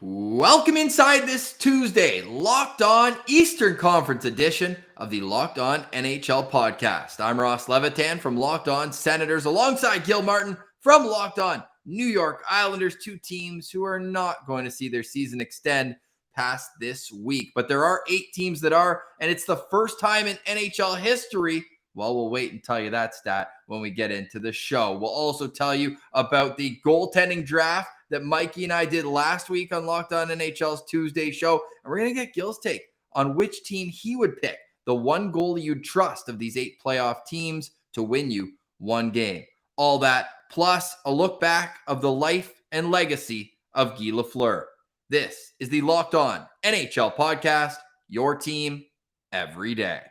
Welcome inside this Tuesday, Locked On Eastern Conference edition of the Locked On NHL podcast. I'm Ross Levitan from Locked On Senators alongside Gil Martin from Locked On New York Islanders, two teams who are not going to see their season extend past this week. But there are 8 teams that are, and it's the first time in NHL history. Well, we'll wait and tell you that stat when we get into the show. We'll also tell you about the goaltending draft that Mikey and I did last week on Locked On NHL's Tuesday show. And we're going to get Gil's take on which team he would pick, the one goalie you'd trust of these 8 playoff teams to win you one game. All that, plus a look back of the life and legacy of Guy Lafleur. This is the Locked On NHL podcast, your team every day.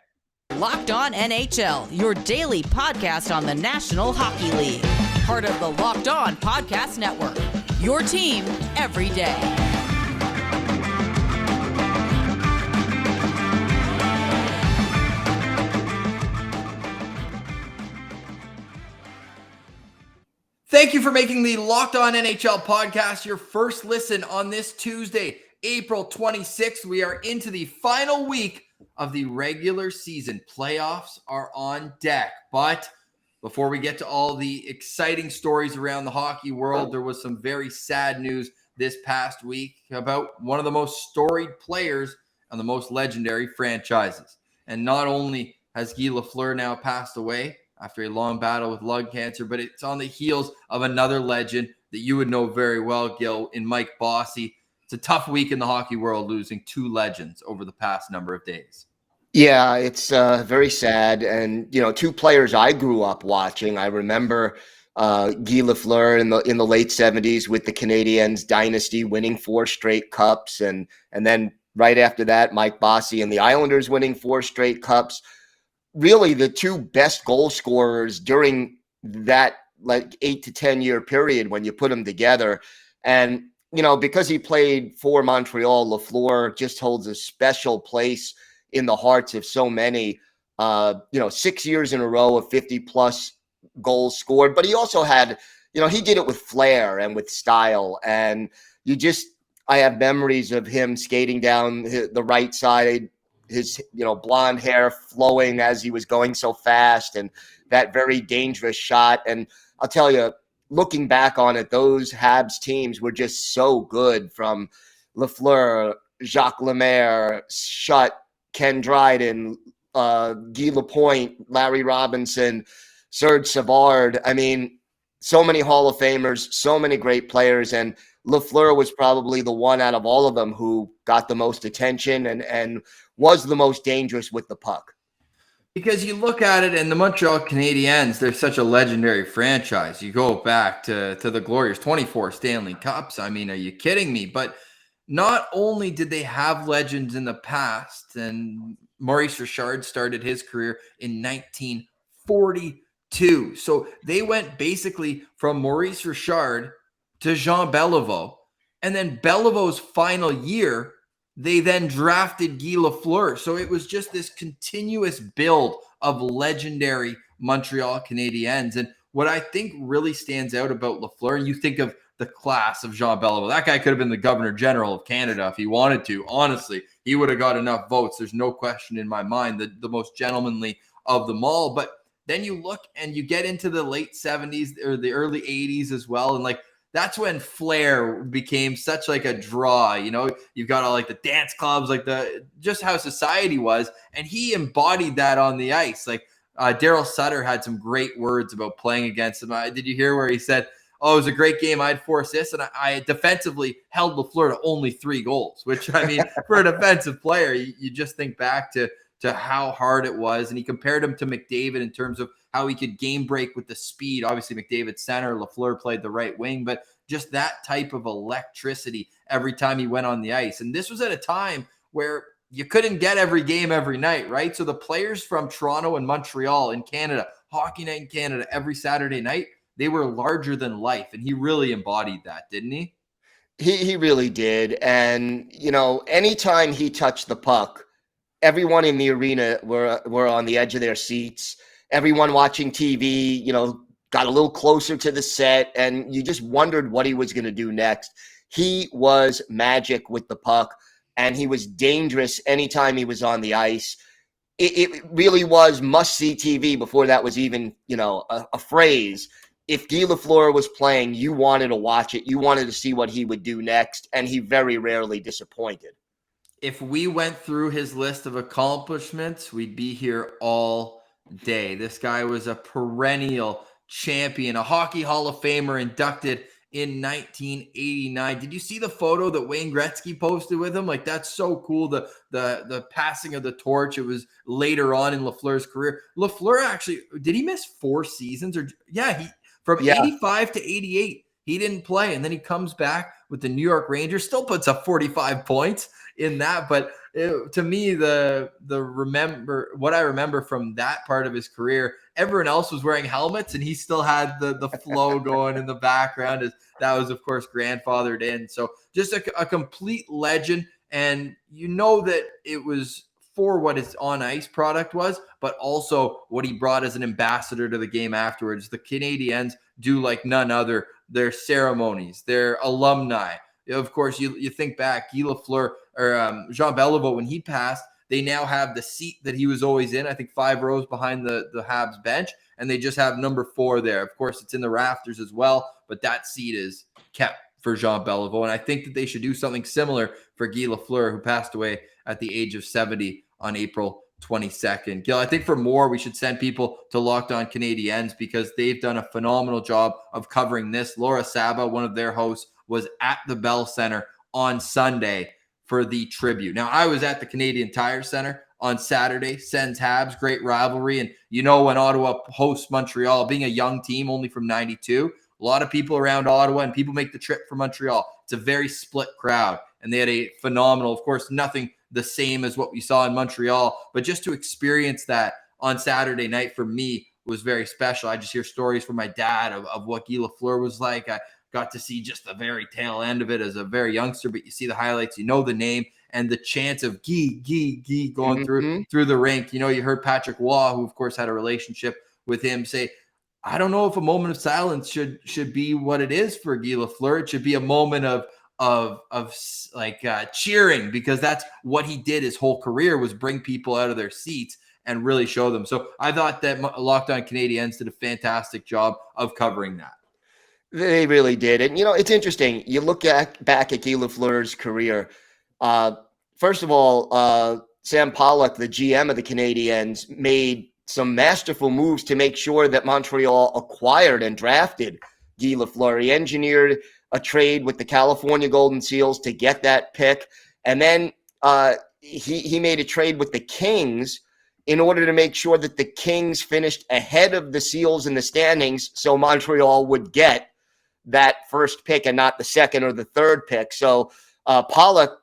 Locked On NHL, your daily podcast on the National Hockey League. Part of the Locked On Podcast Network, your team every day. Thank you for making the Locked On NHL podcast your first listen on this Tuesday, April 26th. We are into the final week of the regular season. Playoffs are on deck. But before we get to all the exciting stories around the hockey world, there was some very sad news this past week about one of the most storied players on the most legendary franchises. And not only has Guy Lafleur now passed away after a long battle with lung cancer, but it's on the heels of another legend that you would know very well, Gil, in Mike Bossy. It's a tough week in the hockey world, losing 2 legends over the past number of days. Yeah, it's very sad. And, 2 players I grew up watching. I remember Guy Lafleur in the late 70s with the Canadiens dynasty winning 4 straight cups. And then right after that, Mike Bossy and the Islanders winning 4 straight cups. Really the 2 best goal scorers during that 8 to 10 year period when you put them together. And, because he played for Montreal, Lafleur just holds a special place in the hearts of so many. 6 years in a row of 50-plus goals scored. But he also had, he did it with flair and with style. And I have memories of him skating down the right side, his, blonde hair flowing as he was going so fast, and that very dangerous shot. And I'll tell you, looking back on it, those Habs teams were just so good, from Lafleur, Jacques Lemaire, Schutt, Ken Dryden, Guy Lapointe, Larry Robinson, Serge Savard. I mean, so many Hall of Famers, so many great players. And Lafleur was probably the one out of all of them who got the most attention and was the most dangerous with the puck. Because you look at it, and the Montreal Canadiens, they're such a legendary franchise. You go back to the glorious 24 Stanley Cups. I mean, are you kidding me? But not only did they have legends in the past, and Maurice Richard started his career in 1942. So they went basically from Maurice Richard to Jean Beliveau. And then Beliveau's final year, they then drafted Guy Lafleur. So it was just this continuous build of legendary Montreal Canadiens. And what I think really stands out about Lafleur, and you think of the class of Jean Beliveau, that guy could have been the Governor General of Canada if he wanted to. Honestly, he would have got enough votes. There's no question in my mind, the most gentlemanly of them all. But then you look and you get into the late 70s or the early 80s as well. And that's when flair became such a draw. You've got all the dance clubs, just how society was. And he embodied that on the ice. Daryl Sutter had some great words about playing against him. Did you hear where he said, "Oh, it was a great game. I had 4 assists, and I defensively held Lafleur to only 3 goals," which, I mean, for a defensive player, you just think back to how hard it was. And he compared him to McDavid in terms of how he could game break with the speed. Obviously, McDavid center, Lafleur played the right wing, but just that type of electricity every time he went on the ice. And this was at a time where you couldn't get every game every night, right? So the players from Toronto and Montreal in Canada, Hockey Night in Canada, every Saturday night, they were larger than life. And he really embodied that, didn't he? He really did. And, anytime he touched the puck, everyone in the arena were on the edge of their seats. Everyone watching TV, got a little closer to the set, and you just wondered what he was going to do next. He was magic with the puck, and he was dangerous anytime he was on the ice. It really was must-see TV before that was even, a phrase. If Guy Lafleur was playing, you wanted to watch it. You wanted to see what he would do next, and he very rarely disappointed. If we went through his list of accomplishments, we'd be here all day. This guy was a perennial champion, a Hockey Hall of Famer inducted in 1989. Did you see the photo that Wayne Gretzky posted with him? Like, that's so cool. The passing of the torch. It was later on in Lafleur's career. Lafleur actually, did he miss 4 seasons? From 85 to 88, he didn't play. And then he comes back with the New York Rangers, still puts up 45 points in that. But to me, what I remember from that part of his career, everyone else was wearing helmets and he still had the flow going in the background. As that was, of course, grandfathered in. So just a complete legend. And you know that it was for what his on-ice product was, but also what he brought as an ambassador to the game afterwards. The Canadiens do like none other. Their ceremonies, their alumni. Of course, you think back, Guy Lafleur or Jean Beliveau, when he passed, they now have the seat that he was always in, I think 5 rows behind the Habs bench, and they just have number 4 there. Of course, it's in the rafters as well, but that seat is kept for Jean Beliveau, and I think that they should do something similar for Guy Lafleur, who passed away at the age of 70 on April 22nd. Gil, I think for more, we should send people to Locked On Canadiens because they've done a phenomenal job of covering this. Laura Saba, one of their hosts, was at the Bell Center on Sunday for the tribute. Now, I was at the Canadian Tire Center on Saturday. Sens Habs, great rivalry. And when Ottawa hosts Montreal, being a young team only from 92, a lot of people around Ottawa and people make the trip from Montreal. It's a very split crowd. And they had a phenomenal, of course, nothing the same as what we saw in Montreal, but just to experience that on Saturday night for me was very special. I just hear stories from my dad of what Guy Lafleur was like. I got to see just the very tail end of it as a very youngster, but you see the highlights, you know the name, and the chance of Guy going through the rink. You heard Patrick Waugh, who of course had a relationship with him, say, I don't know if a moment of silence should be what it is for Guy Lafleur. It should be a moment of cheering, because that's what he did his whole career, was bring people out of their seats and really show them. So I thought that Locked On Canadiens did a fantastic job of covering that. They really did. And, it's interesting. You look back at Guy Lafleur's career. First of all, Sam Pollock, the GM of the Canadiens, made some masterful moves to make sure that Montreal acquired and drafted Guy Lafleur. He engineered a trade with the California Golden Seals to get that pick. And then he made a trade with the Kings in order to make sure that the Kings finished ahead of the Seals in the standings, so Montreal would get that first pick and not the second or the third pick. So Pollock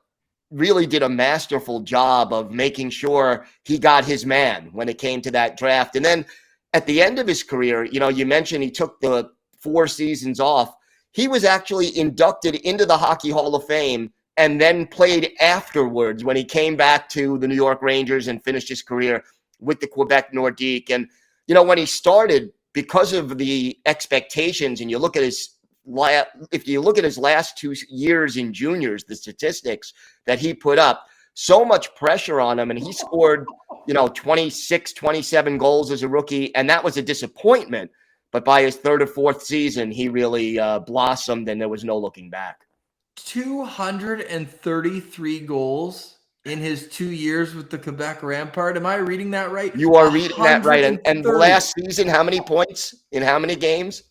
really did a masterful job of making sure he got his man when it came to that draft. And then at the end of his career, you mentioned he took the 4 seasons off. He was actually inducted into the Hockey Hall of Fame and then played afterwards when he came back to the New York Rangers and finished his career with the Quebec Nordiques. And, when he started, because of the expectations, and if you look at his last 2 years in juniors, the statistics that he put up, so much pressure on him, and he scored, 26, 27 goals as a rookie, and that was a disappointment. But by his 3rd or 4th season, he really blossomed, and there was no looking back. 233 goals in his 2 years with the Quebec Rampart. Am I reading that right? You are reading that right. And the last season, how many points in how many games?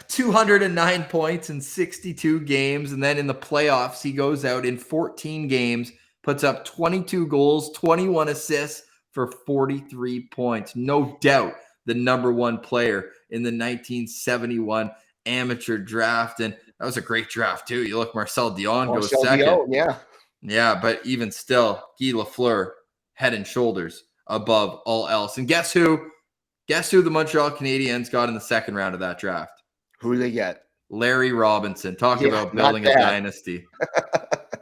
209 points in 62 games. And then in the playoffs, he goes out in 14 games, puts up 22 goals, 21 assists for 43 points. No doubt the number 1 player in the 1971 amateur draft. And that was a great draft too. You look, Marcel Dion goes second. Yeah, but even still, Guy Lafleur, head and shoulders above all else. And guess who? Guess who the Montreal Canadiens got in the second round of that draft? Who do they get? Larry Robinson. Talk about building a dynasty.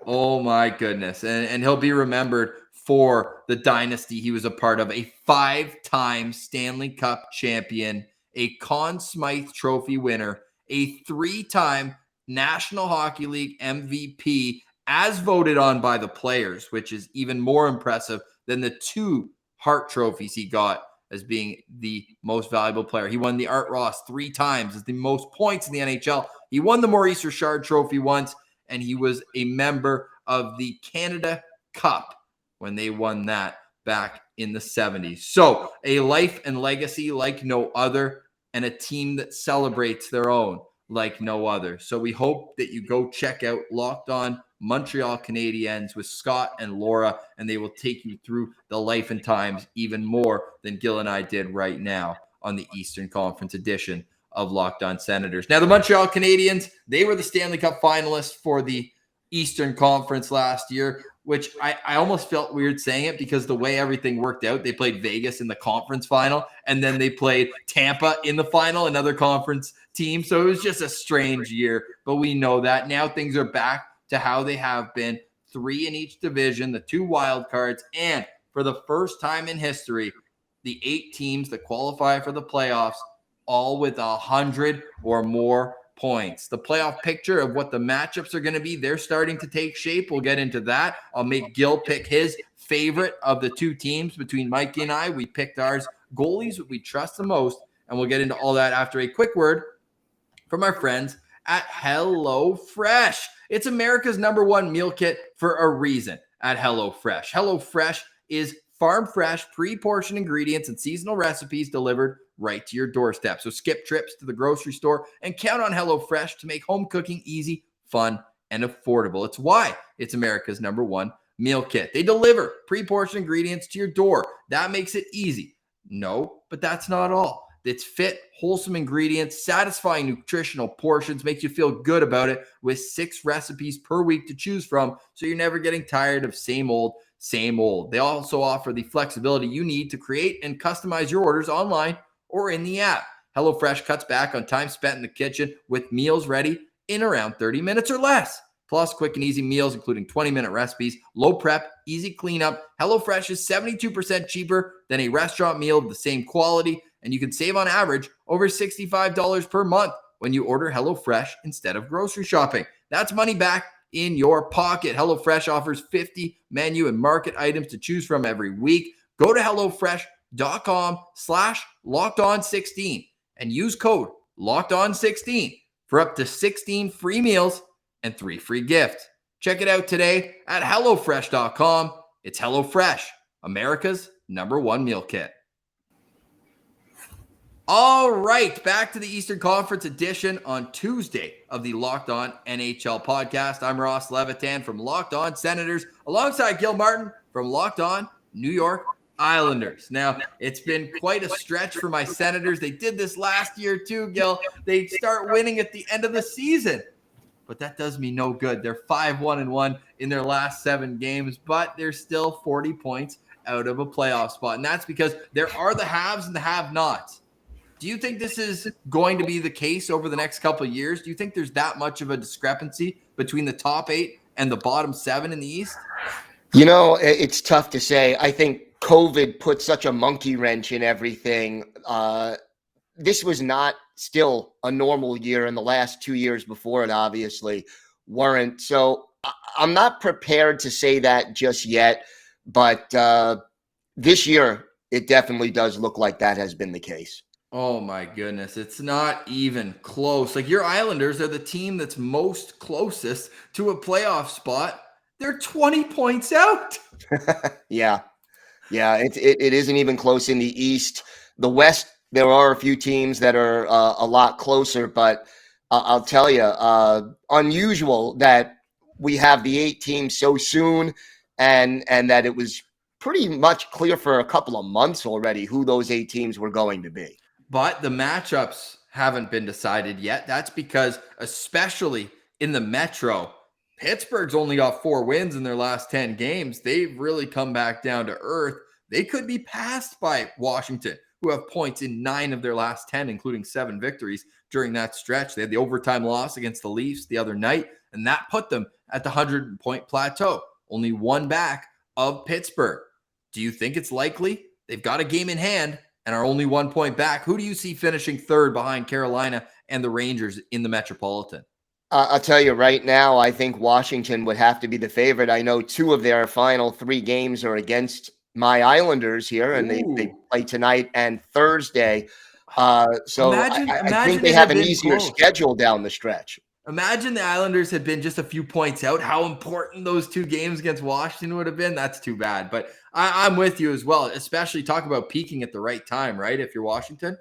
Oh my goodness. And he'll be remembered for the dynasty he was a part of. A 5-time Stanley Cup champion, a Conn Smythe Trophy winner, a 3-time National Hockey League MVP as voted on by the players, which is even more impressive than the 2 Hart trophies he got as being the most valuable player. He won the Art Ross 3 times as the most points in the NHL. He won the Maurice Richard trophy once, and he was a member of the Canada Cup when they won that back in the 70s. So a life and legacy like no other, and a team that celebrates their own like no other. So we hope that you go check out Locked On Montreal Canadiens with Scott and Laura, and they will take you through the life and times even more than Gil and I did right now on the Eastern Conference edition of Locked On Senators. Now, the Montreal Canadiens, they were the Stanley Cup finalists for the Eastern Conference last year, which I almost felt weird saying it because the way everything worked out, they played Vegas in the conference final, and then they played Tampa in the final, another conference team. So it was just a strange year, but we know that now things are back to how they have been, 3 in each division, the 2 wild cards, and for the first time in history, the 8 teams that qualify for the playoffs, all with 100 or more points. The playoff picture of what the matchups are going to be, they're starting to take shape. We'll get into that. I'll make Gil pick his favorite of the 2 teams between Mikey and I. We picked ours, goalies we trust the most, and we'll get into all that after a quick word from our friends at HelloFresh. It's America's #1 meal kit for a reason at HelloFresh. HelloFresh is farm fresh, pre-portioned ingredients and seasonal recipes delivered right to your doorstep. So skip trips to the grocery store and count on HelloFresh to make home cooking easy, fun, and affordable. It's why it's America's #1 meal kit. They deliver pre-portioned ingredients to your door. That makes it easy. No, but that's not all. It's fit, wholesome ingredients, satisfying nutritional portions, makes you feel good about it with 6 recipes per week to choose from, so you're never getting tired of same old, same old. They also offer the flexibility you need to create and customize your orders online or in the app. HelloFresh cuts back on time spent in the kitchen with meals ready in around 30 minutes or less. Plus, quick and easy meals, including 20-minute recipes, low prep, easy cleanup. HelloFresh is 72% cheaper than a restaurant meal of the same quality, and you can save on average over $65 per month when you order HelloFresh instead of grocery shopping. That's money back in your pocket. HelloFresh offers 50 menu and market items to choose from every week. Go to HelloFresh.com/LockedOn16 and use code LockedOn16 for up to 16 free meals and 3 free gifts. Check it out today at HelloFresh.com. It's HelloFresh, America's #1 meal kit. All right, back to the Eastern Conference edition on Tuesday of the Locked On NHL podcast. I'm Ross Levitan from Locked On Senators, alongside Gil Martin from Locked On New York Islanders. Now, it's been quite a stretch for my Senators. They did this last year too, Gil. They start winning at the end of the season, but that does me no good. They're 5-1-1 in their last 7 games, but they're still 40 points out of a playoff spot, and that's because there are the haves and the have-nots. Do you think this is going to be the case over the next couple of years? Do you think there's that much of a discrepancy between the top 8 and the bottom 7 in the East? You know, it's tough to say. I think COVID put such a monkey wrench in everything. This was not still a normal year, and the last 2 years before it obviously weren't. So I'm not prepared to say that just yet, but this year it definitely does look like that has been the case. Oh my goodness, it's not even close. Like, your Islanders are the team that's most closest to a playoff spot. They're 20 points out. Yeah, it isn't even close in the East. The West, there are a few teams that are a lot closer, but I'll tell you, unusual that we have the 8 teams so soon, and that it was pretty much clear for a couple of months already who those 8 teams were going to be. But the matchups haven't been decided yet. That's because, especially in the Metro, Pittsburgh's only got 4 wins in their last 10 games. They've really come back down to earth. They could be passed by Washington, who have points in 9 of their last 10, including 7 victories during that stretch. They had the overtime loss against the Leafs the other night, and that put them at the 100-point plateau, only 1 back of Pittsburgh. Do you think it's likely? They've got a game in hand and are only 1 point back. Who do you see finishing 3rd behind Carolina and the Rangers in the Metropolitan? I'll tell you right now, I think Washington would have to be the favorite. I know 2 of their final 3 games are against my Islanders here, and they Ooh. play tonight and Thursday. So I think Imagine they it have had an been easier close. schedule down the stretch. Imagine the Islanders had been just a few points out, how important those 2 games against Washington would have been. That's too bad. But I'm with you as well, especially talk about peaking at the right time, right? If you're Washington.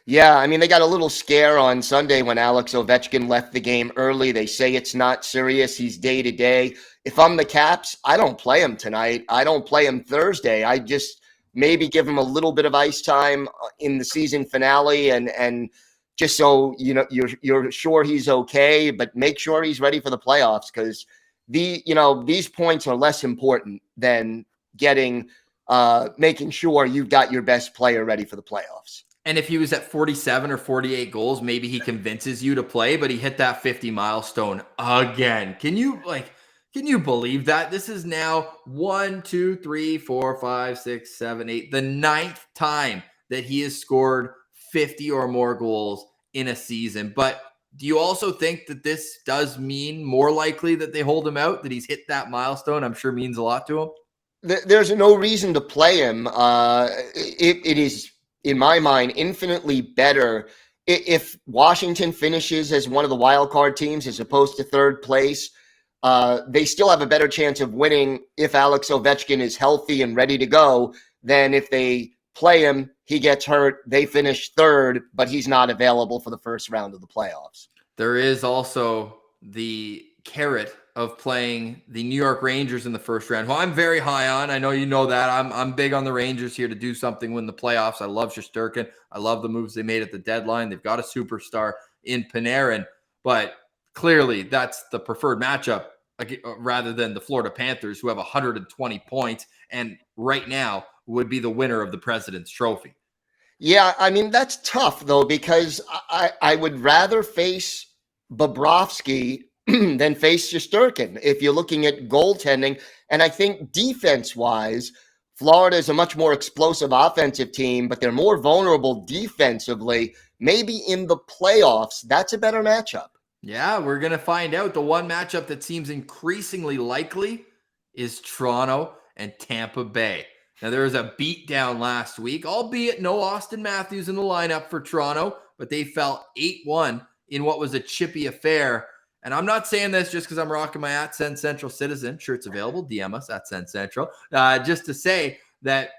Yeah, I mean, they got a little scare on Sunday when Alex Ovechkin left the game early. They say it's not serious. He's day to day. If I'm the Caps, I don't play him tonight. I don't play him Thursday. I just maybe give him a little bit of ice time in the season finale and just so you're sure he's okay, but make sure he's ready for the playoffs because these points are less important than getting making sure you've got your best player ready for the playoffs. And if he was at 47 or 48 goals, maybe he convinces you to play, but he hit that 50 milestone again. Can you believe that? This is now 1, 2, 3, 4, 5, 6, 7, 8, the 9th time that he has scored 50 or more goals in a season. But do you also think that this does mean more likely that they hold him out, that he's hit that milestone? I'm sure means a lot to him. There's no reason to play him. It is, in my mind, infinitely better if Washington finishes as one of the wild card teams as opposed to third place. They still have a better chance of winning if Alex Ovechkin is healthy and ready to go than if they play him, he gets hurt, they finish third, but he's not available for the first round of the playoffs. There is also the carrot of playing the New York Rangers in the first round, who I'm very high on. I know you know that. I'm big on the Rangers here to do something, win the playoffs. I love Shesterkin. I love the moves they made at the deadline. They've got a superstar in Panarin, but clearly that's the preferred matchup rather than the Florida Panthers, who have 120 points and right now would be the winner of the President's Trophy. Yeah, I mean, that's tough, though, because I would rather face Bobrovsky than face Shesterkin if you're looking at goaltending. And I think defense-wise, Florida is a much more explosive offensive team, but they're more vulnerable defensively. Maybe in the playoffs, that's a better matchup. Yeah, we're going to find out. The one matchup that seems increasingly likely is Toronto and Tampa Bay. Now, there was a beatdown last week, albeit no Austin Matthews in the lineup for Toronto, but they fell 8-1 in what was a chippy affair. And I'm not saying this just because I'm rocking my at Send Central Citizen. Shirt's available. DM us at Send Central. Just to say that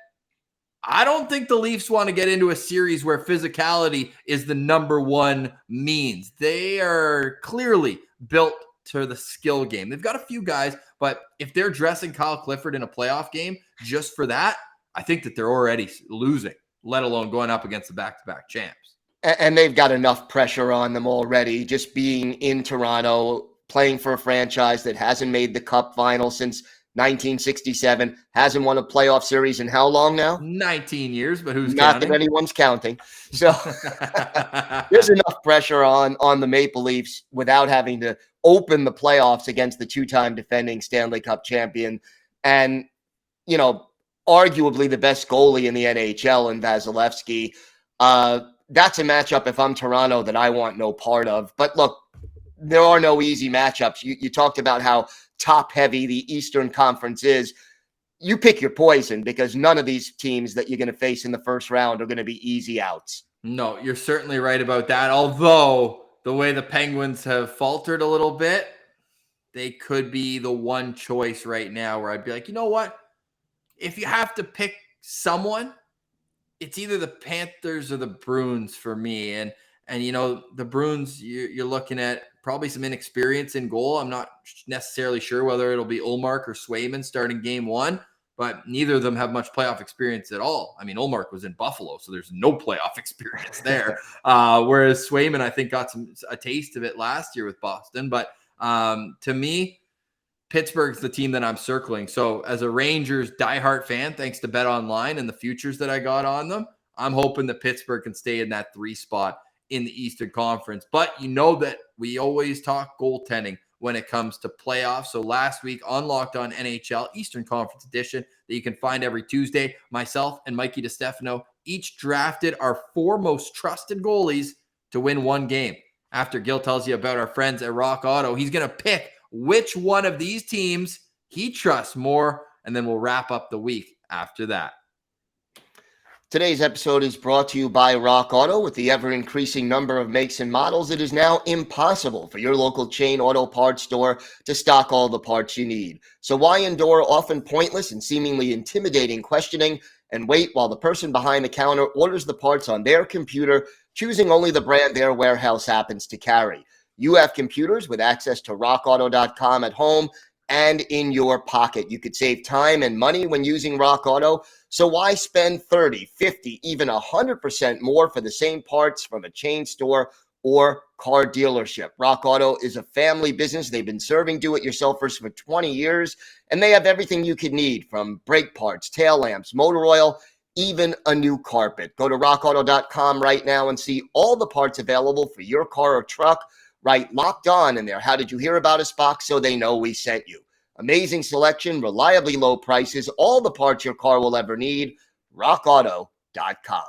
I don't think the Leafs want to get into a series where physicality is the number one means. They are clearly built to the skill game. They've got a few guys, but if they're dressing Kyle Clifford in a playoff game just for that, I think that they're already losing, let alone going up against the back-to-back champs. And they've got enough pressure on them already, just being in Toronto, playing for a franchise that hasn't made the Cup final since 1967, hasn't won a playoff series in how long now? 19 years, but who's Not counting? that anyone's counting. So there's enough pressure on the Maple Leafs without having to open the playoffs against the two-time defending Stanley Cup champion and, arguably the best goalie in the NHL in Vasilevsky. That's a matchup, if I'm Toronto, that I want no part of. But look, there are no easy matchups. You talked about how top-heavy the Eastern Conference is. You pick your poison because none of these teams that you're going to face in the first round are going to be easy outs. No, you're certainly right about that. Although the way the Penguins have faltered a little bit, they could be the one choice right now where I'd be like, you know what? If you have to pick someone, it's either the Panthers or the Bruins for me. And the Bruins, you're looking at probably some inexperience in goal. I'm not necessarily sure whether it'll be Ullmark or Swayman starting game one, but neither of them have much playoff experience at all. I mean, Ullmark was in Buffalo, so there's no playoff experience there. Whereas Swayman, I think, got a taste of it last year with Boston. But to me, Pittsburgh's the team that I'm circling. So as a Rangers diehard fan, thanks to Bet Online and the futures that I got on them, I'm hoping that Pittsburgh can stay in that 3 spot in the Eastern Conference. But you know that we always talk goaltending when it comes to playoffs. So last week on Locked On NHL Eastern Conference edition that you can find every Tuesday, myself and Mikey DeStefano each drafted our 4 most trusted goalies to win one game. After Gil tells you about our friends at Rock Auto, he's going to pick which one of these teams he trusts more, and then we'll wrap up the week after that. Today's episode is brought to you by Rock Auto. With the ever-increasing number of makes and models, it is now impossible for your local chain auto parts store to stock all the parts you need. So why endure often pointless and seemingly intimidating questioning and wait while the person behind the counter orders the parts on their computer, choosing only the brand their warehouse happens to carry? You have computers with access to rockauto.com at home and in your pocket. You could save time and money when using Rock Auto. So why spend 30, 50, even 100% more for the same parts from a chain store or car dealership? Rock Auto is a family business. They've been serving do-it-yourselfers for 20 years, and they have everything you could need, from brake parts, tail lamps, motor oil, even a new carpet. Go to rockauto.com right now and see all the parts available for your car or truck. Right, Locked On in there. How did you hear about us box, so they know we sent you. Amazing selection, reliably low prices, all the parts your car will ever need. rockauto.com.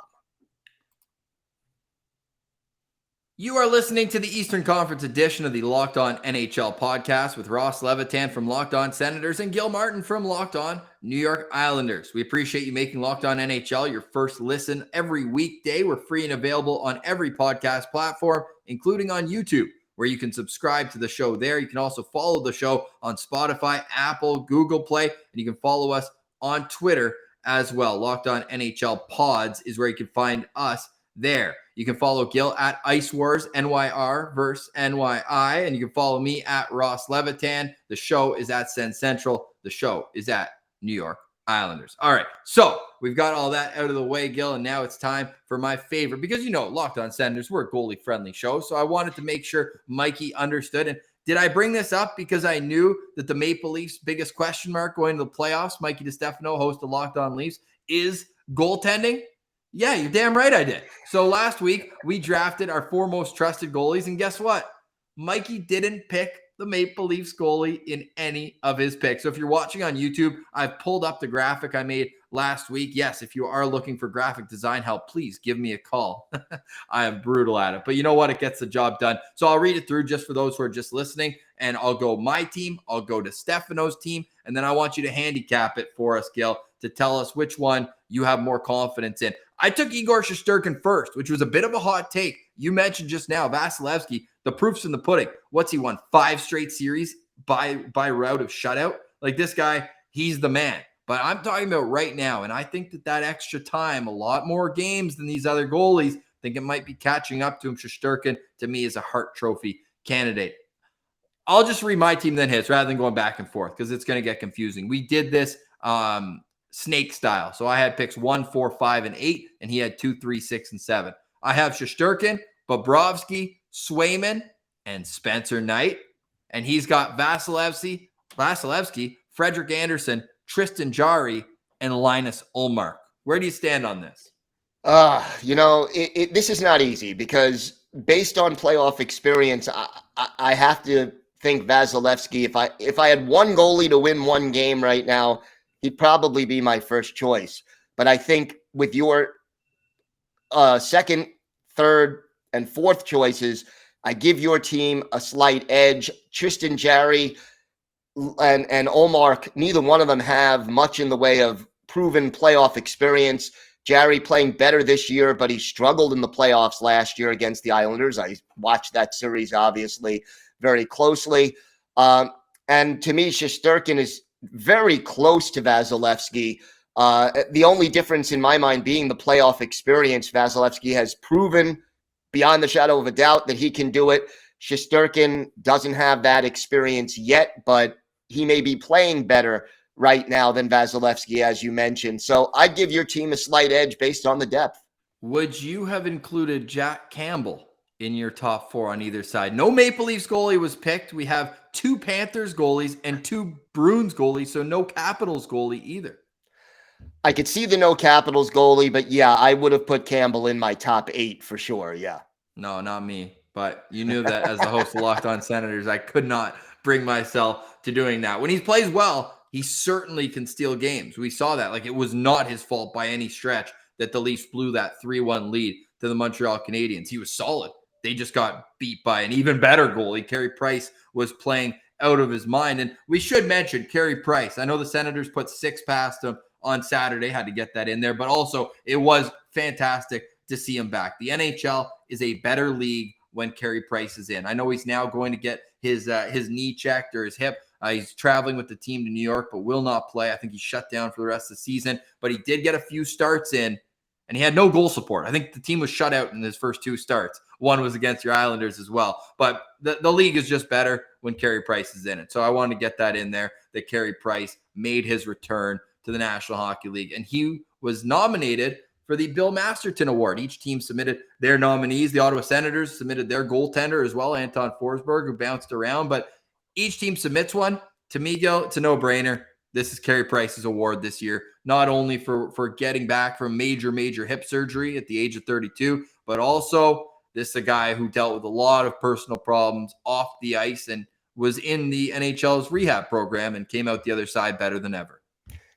You are listening to the Eastern Conference edition of the Locked On NHL podcast with Ross Levitan from Locked On Senators and Gil Martin from Locked On New York Islanders. We appreciate you making Locked On NHL your first listen every weekday. We're free and available on every podcast platform, including on YouTube, where you can subscribe to the show there. You can also follow the show on Spotify, Apple, Google Play, and you can follow us on Twitter as well. Locked On NHL Pods is where you can find us there. You can follow Gil at Ice Wars NYR versus NYI, and you can follow me at Ross Levitan. The show is at Send Central. The show is at New York Islanders. All right, so we've got all that out of the way, Gil, and now it's time for my favorite, because Locked On Senators, we're a goalie-friendly show, so I wanted to make sure Mikey understood. And did I bring this up because I knew that the Maple Leafs' biggest question mark going to the playoffs, Mikey DiStefano, host of Locked On Leafs, is goaltending? Yeah, you're damn right I did. So last week, we drafted our 4 most trusted goalies, and guess what? Mikey didn't pick the Maple Leafs goalie in any of his picks. So if you're watching on YouTube, I've pulled up the graphic I made last week. Yes, if you are looking for graphic design help, please give me a call. I am brutal at it, but you know what? It gets the job done. So I'll read it through just for those who are just listening, and I'll go my team, I'll go to Stefano's team, and then I want you to handicap it for us, Gil, to tell us which one you have more confidence in. I took Igor Shesterkin first, which was a bit of a hot take. You mentioned just now, Vasilevsky, the proof's in the pudding. What's he won? 5 straight series by route of shutout? Like, this guy, he's the man. But I'm talking about right now, and I think that extra time, a lot more games than these other goalies, I think it might be catching up to him. Shesterkin, to me, is a Hart Trophy candidate. I'll just read my team then his, rather than going back and forth, because it's going to get confusing. We did this snake style. So I had picks 1, 4, 5, and 8, and he had 2, 3, 6, and 7. I have Shesterkin, Bobrovsky, Swayman, and Spencer Knight. And he's got Vasilevsky, Frederik Andersen, Tristan Jarry, and Linus Ullmark. Where do you stand on this? This is not easy, because based on playoff experience, I have to think Vasilevsky. If I had one goalie to win one game right now, he'd probably be my first choice. But I think with your second, third, and fourth choices, I give your team a slight edge. Tristan Jarry and Ullmark, neither one of them have much in the way of proven playoff experience. Jarry playing better this year, but he struggled in the playoffs last year against the Islanders. I watched that series, obviously, very closely. And to me, Shesterkin is very close to Vasilevsky. The only difference in my mind being the playoff experience. Vasilevsky has proven beyond the shadow of a doubt that he can do it. Shesterkin doesn't have that experience yet, but he may be playing better right now than Vasilevsky, as you mentioned. So I'd give your team a slight edge based on the depth. Would you have included Jack Campbell in your top 4 on either side? No Maple Leafs goalie was picked. We have 2 Panthers goalies and 2 Bruins goalies, so no Capitals goalie either. I could see the no Capitals goalie, but yeah, I would have put Campbell in my top 8 for sure, yeah. No, not me. But you knew that as the host of Locked On Senators, I could not bring myself to doing that. When he plays well, he certainly can steal games. We saw that. Like, it was not his fault by any stretch that the Leafs blew that 3-1 lead to the Montreal Canadiens. He was solid. they just got beat by an even better goalie. Carey Price was playing out of his mind. And we should mention Carey Price. I know the Senators put 6 past him on Saturday, had to get that in there, but also it was fantastic to see him back. The NHL is a better league when Carey Price is in. I know he's now going to get his knee checked or his hip. He's traveling with the team to New York, but will not play. I think he's shut down for the rest of the season, but he did get a few starts in, and he had no goal support. I think the team was shut out in his first 2 starts. One was against your Islanders as well. But the league is just better when Carey Price is in it. So I wanted to get that in there, that Carey Price made his return to the National Hockey League. And he was nominated for the Bill Masterton Award. Each team submitted their nominees. The Ottawa Senators submitted their goaltender as well, Anton Forsberg, who bounced around. But each team submits one. To me, Gil, it's a no-brainer. This is Carey Price's award this year, not only for getting back from major hip surgery at the age of 32, but also this is a guy who dealt with a lot of personal problems off the ice and was in the NHL's rehab program and came out the other side better than ever.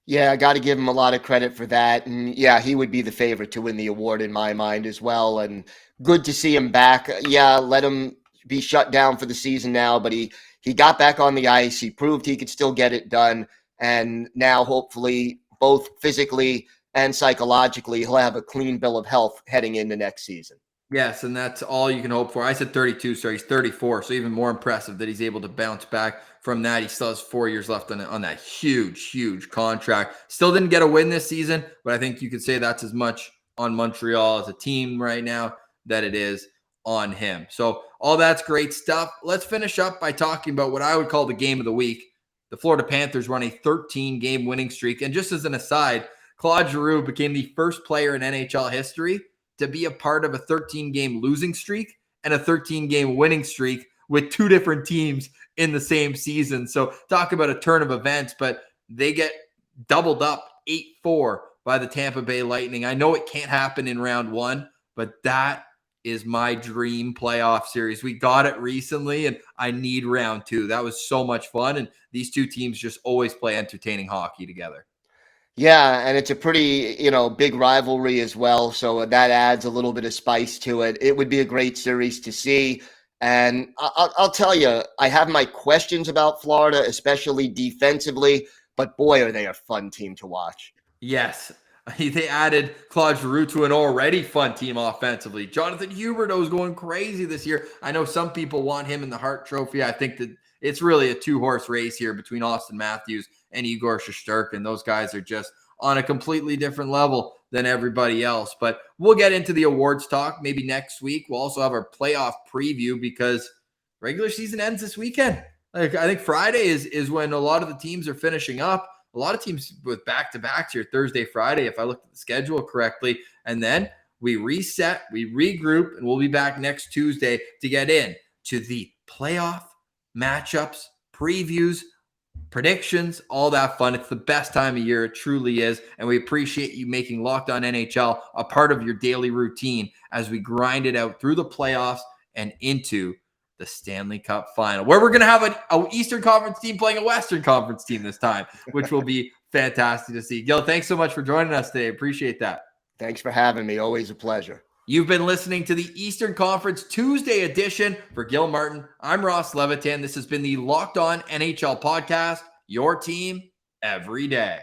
Yeah, I got to give him a lot of credit for that. And yeah, he would be the favorite to win the award in my mind as well. And good to see him back. Yeah, let him be shut down for the season now, but he got back on the ice. He proved he could still get it done. And now hopefully both physically and psychologically, he'll have a clean bill of health heading into next season. Yes, and that's all you can hope for. I said 32, so he's 34, so even more impressive that he's able to bounce back from that. He still has 4 years left on that huge contract. Still didn't get a win this season, but I think you could say that's as much on Montreal as a team right now that it is on him. So all that's great stuff. Let's finish up by talking about what I would call the game of the week. The Florida Panthers run a 13-game winning streak, and just as an aside, Claude Giroux became the first player in NHL history to be a part of a 13-game losing streak and a 13-game winning streak with 2 different teams in the same season. So talk about a turn of events, but they get doubled up 8-4 by the Tampa Bay Lightning. I know it can't happen in round 1, but that is my dream playoff series. We got it recently, and I need round 2. That was so much fun, and these 2 teams just always play entertaining hockey together. Yeah, and it's a pretty, big rivalry as well, so that adds a little bit of spice to it. It would be a great series to see, and I'll tell you, I have my questions about Florida, especially defensively, but boy, are they a fun team to watch. Yes, they added Claude Giroux to an already fun team offensively. Jonathan Huberdeau is going crazy this year. I know some people want him in the Hart Trophy. I think that it's really a 2-horse race here between Austin Matthews and Igor Shesterkin. Those guys are just on a completely different level than everybody else. But we'll get into the awards talk maybe next week. We'll also have our playoff preview because regular season ends this weekend. I think Friday is when a lot of the teams are finishing up. A lot of teams with back-to-backs here Thursday, Friday, if I looked at the schedule correctly. And then we reset, we regroup, and we'll be back next Tuesday to get in to the playoff matchups, previews, predictions, all that fun. It's the best time of year. It truly is. And we appreciate you making Locked On NHL a part of your daily routine as we grind it out through the playoffs and into the Stanley Cup final, where we're going to have an Eastern Conference team playing a Western Conference team this time, which will be fantastic to see. Gil, thanks so much for joining us today. Appreciate that. Thanks for having me. Always a pleasure. You've been listening to the Eastern Conference Tuesday edition. For Gil Martin, I'm Ross Levitan. This has been the Locked On NHL podcast, your team every day.